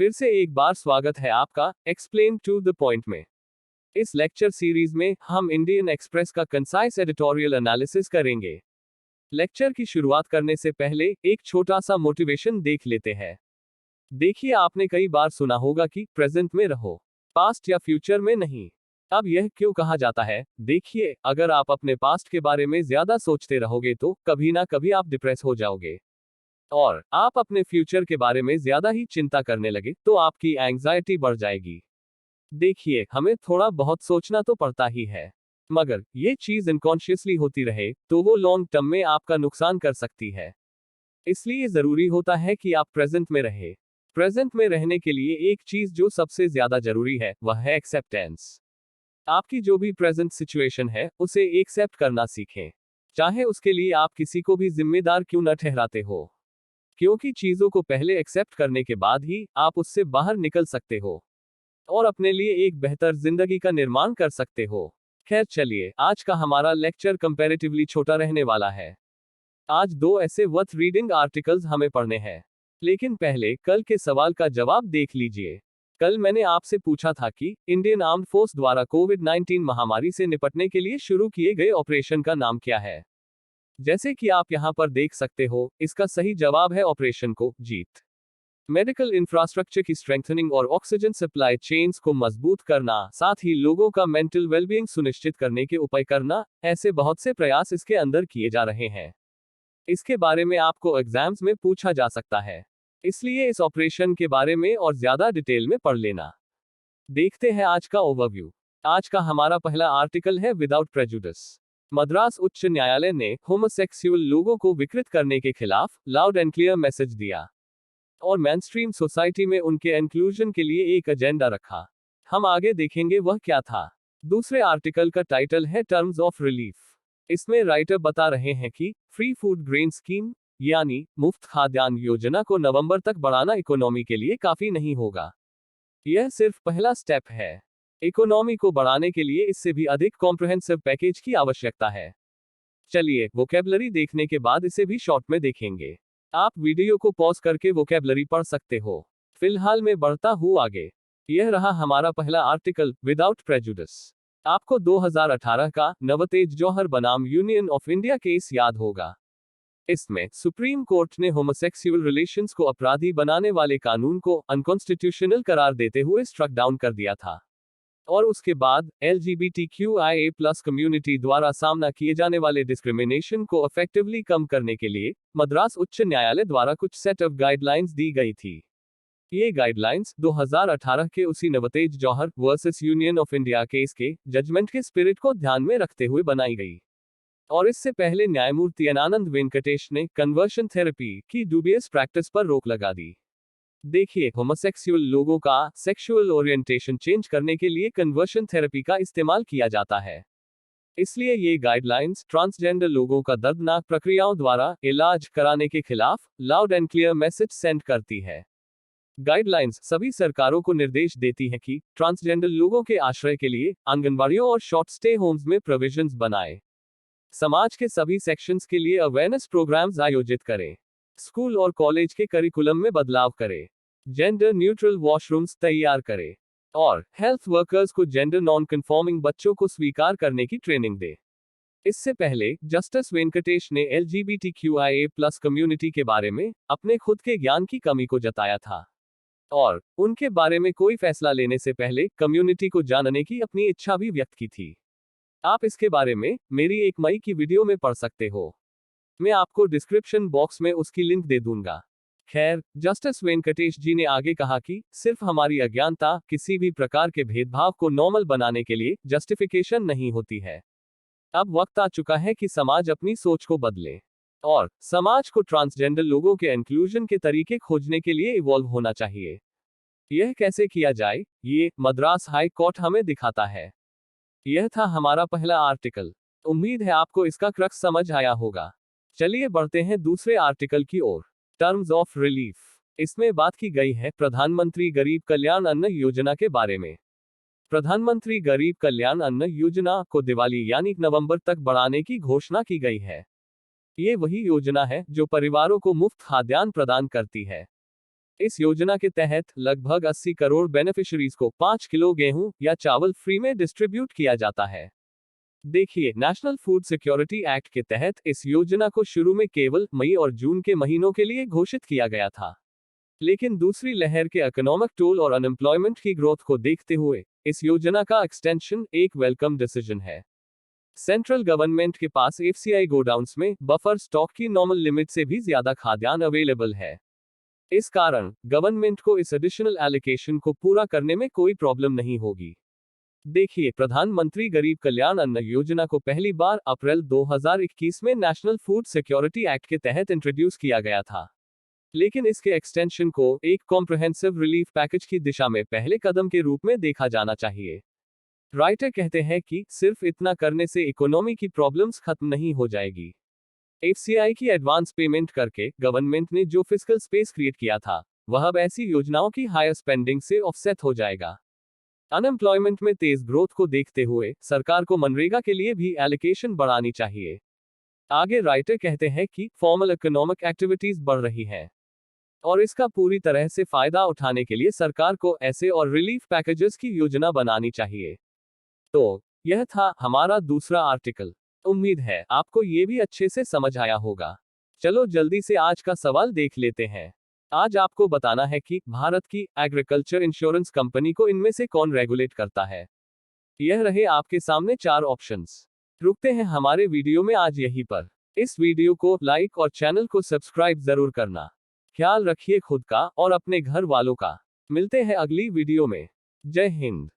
फिर से एक बार स्वागत है आपका एक्सप्लेन टू द पॉइंट में। इस लेक्चर सीरीज में हम इंडियन एक्सप्रेस का कंसाइज एडिटोरियल एनालिसिस करेंगे। लेक्चर की शुरुआत करने से पहले एक छोटा सा मोटिवेशन देख लेते हैं। देखिए, आपने कई बार सुना होगा कि प्रेजेंट में रहो, पास्ट या फ्यूचर में नहीं। अब यह क्यों कहा जाता है? देखिए, अगर आप अपने पास्ट के बारे में ज्यादा सोचते रहोगे तो कभी ना कभी आप डिप्रेस हो जाओगे, और आप अपने फ्यूचर के बारे में ज्यादा ही चिंता करने लगे तो आपकी एंग्जाइटी बढ़ जाएगी। देखिए, हमें थोड़ा बहुत सोचना तो पड़ता ही है, मगर ये चीज अनकॉन्शियसली होती रहे तो वो लॉन्ग टर्म में आपका नुकसान कर सकती है। इसलिए जरूरी होता है कि आप प्रेजेंट में रहे। प्रेजेंट में रहने के लिए एक चीज जो सबसे ज्यादा जरूरी है वह है एक्सेप्टेंस। आपकी जो भी प्रेजेंट सिचुएशन है उसे एक्सेप्ट करना सीखें, चाहे उसके लिए आप किसी को भी जिम्मेदार क्यों न ठहराते हो, क्योंकि चीजों को पहले एक्सेप्ट करने के बाद ही आप उससे बाहर निकल सकते हो और अपने लिए एक बेहतर जिंदगी का निर्माण कर सकते हो। खैर चलिए, आज का हमारा लेक्चर कंपैरेटिवली छोटा रहने वाला है। आज दो ऐसे वर्थ रीडिंग आर्टिकल्स हमें पढ़ने हैं। लेकिन पहले कल के सवाल का जवाब देख लीजिए। कल मैंने आपसे पूछा था कि इंडियन आर्म्ड फोर्स द्वारा कोविड-19 महामारी से निपटने के लिए शुरू किए गए ऑपरेशन का नाम क्या है। जैसे कि आप यहां पर देख सकते हो, इसका सही जवाब है ऑपरेशन को जीत। मेडिकल इंफ्रास्ट्रक्चर की स्ट्रेंथनिंग और ऑक्सीजन सप्लाई चेन्स को मजबूत करना, साथ ही लोगों का मेंटल वेलबींग सुनिश्चित करने के उपाय करना, ऐसे बहुत से प्रयास इसके अंदर किए जा रहे हैं। इसके बारे में आपको एग्जाम्स में पूछा जा सकता है, इसलिए इस ऑपरेशन के बारे में और ज्यादा डिटेल में पढ़ लेना। देखते हैं आज का ओवरव्यू। आज का हमारा पहला आर्टिकल है विदाउट प्रेजुडिस। मद्रास उच्च न्यायालय ने होमोसेक्सुअल लोगों को विकृत करने के खिलाफ लाउड एंड क्लियर मैसेज दिया और मेनस्ट्रीम सोसाइटी में उनके इंक्लूजन के लिए एक एजेंडा रखा। हम आगे देखेंगे वह क्या था। दूसरे आर्टिकल का टाइटल है टर्म्स ऑफ रिलीफ। इसमें राइटर बता रहे हैं कि फ्री फूड ग्रेन स्कीम यानी मुफ्त खाद्यान्न योजना को नवंबर तक बढ़ाना इकोनॉमी के लिए काफी नहीं होगा। यह सिर्फ पहला स्टेप है। इकोनॉमी को बढ़ाने के लिए इससे भी अधिक कॉम्प्रिहेंसिव पैकेज की आवश्यकता है। चलिए, वोकैबुलरी देखने के बाद इसे भी शॉर्ट में देखेंगे। आप वीडियो को पॉज करके वोकैबुलरी पढ़ सकते हो। फिलहाल मैं बढ़ता हूँ आगे। यह रहा हमारा पहला आर्टिकल विदाउट प्रेजुडिस। आपको 2018 का नवतेज जौहर बनाम यूनियन ऑफ इंडिया केस याद होगा। इसमें सुप्रीम कोर्ट ने होमोसेक्सुअल रिलेशंस को अपराधी बनाने वाले कानून को अनकॉन्स्टिट्यूशनल करार देते हुए स्ट्रक डाउन कर दिया था, और उसके बाद LGBTQIA+ कम्युनिटी द्वारा सामना किए जाने वाले डिस्क्रिमिनेशन को इफेक्टिवली कम करने के लिए मद्रास उच्च न्यायालय द्वारा कुछ सेट ऑफ गाइडलाइंस दी गई थी। ये गाइडलाइंस 2018 के उसी Navtej Johar versus union of India case के जजमेंट के स्पिरिट को ध्यान में रखते हुए बनाई गई, और इससे पहले न्यायमूर्ति अनानंद वेंकटेश ने कन्वर्शन थेरेपी की डूबियस प्रैक्टिस पर रोक लगा दी। देखिए, होमोसेक्सुअल लोगों का सेक्सुअल ओरिएंटेशन चेंज करने के लिए कन्वर्शन थेरेपी का इस्तेमाल किया जाता है। इसलिए ये गाइडलाइंस ट्रांसजेंडर लोगों का दर्दनाक प्रक्रियाओं द्वारा इलाज कराने के खिलाफ loud and clear message send करती है। गाइडलाइंस सभी सरकारों को निर्देश देती है कि ट्रांसजेंडर लोगों के आश्रय के लिए आंगनबाड़ियों और शॉर्ट स्टे होम्स में प्रोविजंस बनाए, समाज के सभी सेक्शंस के लिए अवेयरनेस प्रोग्राम्स आयोजित करें, स्कूल और कॉलेज के करिकुलम में बदलाव करें, जेंडर न्यूट्रल वॉशरूम्स तैयार करें, और हेल्थ वर्कर्स को जेंडर नॉन कंफॉर्मिंग बच्चों को स्वीकार करने की ट्रेनिंग दे। इससे पहले जस्टिस वेंकटेश ने LGBTQIA+ कम्युनिटी के बारे में अपने खुद के ज्ञान की कमी को जताया था, और उनके बारे में कोई फैसला लेने से पहले कम्युनिटी को जानने की अपनी इच्छा भी व्यक्त की थी। आप इसके बारे में मेरी 1 मई की वीडियो में पढ़ सकते हो। मैं आपको डिस्क्रिप्शन बॉक्स में उसकी लिंक दे दूंगा। खैर, जस्टिस वेंकटेश जी ने आगे कहा कि सिर्फ हमारी अज्ञानता किसी भी प्रकार के भेदभाव को नॉर्मल बनाने के लिए जस्टिफिकेशन नहीं होती है। अब वक्त आ चुका है कि समाज अपनी सोच को बदले, और समाज को ट्रांसजेंडर लोगों के इंक्लूजन के तरीके खोजने के लिए इवॉल्व होना चाहिए। यह कैसे किया जाए, ये मद्रास हाई कोर्ट हमें दिखाता है। यह था हमारा पहला आर्टिकल। उम्मीद है आपको इसका क्रक्स समझ आया होगा। चलिए बढ़ते हैं दूसरे आर्टिकल की ओर। Terms of relief. इसमें बात की गई है प्रधानमंत्री गरीब कल्याण अन्न योजना के बारे में। प्रधानमंत्री गरीब कल्याण अन्न योजना को दिवाली यानी नवंबर तक बढ़ाने की घोषणा की गई है। ये वही योजना है जो परिवारों को मुफ्त खाद्यान्न प्रदान करती है। इस योजना के तहत लगभग 80 करोड़ बेनिफिशरीज को 5 किलो गेहूं या चावल फ्री में डिस्ट्रीब्यूट किया जाता है। देखिए, नेशनल फूड सिक्योरिटी एक्ट के तहत इस योजना को शुरू में केवल मई और जून के महीनों के लिए घोषित किया गया था। लेकिन दूसरी लहर के इकोनॉमिक टोल और अनएम्प्लॉयमेंट की ग्रोथ को देखते हुए इस योजना का एक्सटेंशन एक वेलकम डिसीजन है। सेंट्रल गवर्नमेंट के पास एफसीआई गोडाउन्स में बफर स्टॉक की नॉर्मल लिमिट से भी ज्यादा खाद्यान्न अवेलेबल है। इस कारण गवर्नमेंट को इस एडिशनल एलोकेशन को पूरा करने में कोई प्रॉब्लम नहीं होगी। देखिए, प्रधानमंत्री गरीब कल्याण अन्न योजना को पहली बार अप्रैल 2021 में नेशनल फूड सिक्योरिटी एक्ट के तहत इंट्रोड्यूस किया गया था। लेकिन इसके एक्सटेंशन को एक कॉम्प्रिहेंसिव रिलीफ पैकेज की दिशा में पहले कदम के रूप में देखा जाना चाहिए। राइटर कहते हैं कि सिर्फ इतना करने से इकोनॉमी की प्रॉब्लम्स खत्म नहीं हो जाएगी। एफसीआई की एडवांस पेमेंट करके गवर्नमेंट ने जो फिस्कल स्पेस क्रिएट किया था, वह अब ऐसी योजनाओं की हायर स्पेंडिंग से ऑफसेट हो जाएगा। अनएम्प्लॉयमेंट में तेज ग्रोथ को देखते हुए सरकार को मनरेगा के लिए भी एलोकेशन बढ़ानी चाहिए। आगे राइटर कहते हैं कि फॉर्मल इकोनॉमिक एक्टिविटीज बढ़ रही हैं और इसका पूरी तरह से फायदा उठाने के लिए सरकार को ऐसे और रिलीफ पैकेजेस की योजना बनानी चाहिए। तो यह था हमारा दूसरा आर्टिकल। उम्मीद है आपको ये भी अच्छे से समझ आया होगा। चलो जल्दी से आज का सवाल देख लेते हैं। आज आपको बताना है कि भारत की एग्रीकल्चर इंश्योरेंस कंपनी को इनमें से कौन रेगुलेट करता है। यह रहे आपके सामने 4 ऑप्शंस। रुकते हैं हमारे वीडियो में आज यहीं पर। इस वीडियो को लाइक और चैनल को सब्सक्राइब जरूर करना। ख्याल रखिए खुद का और अपने घर वालों का। मिलते हैं अगली वीडियो में। जय हिंद।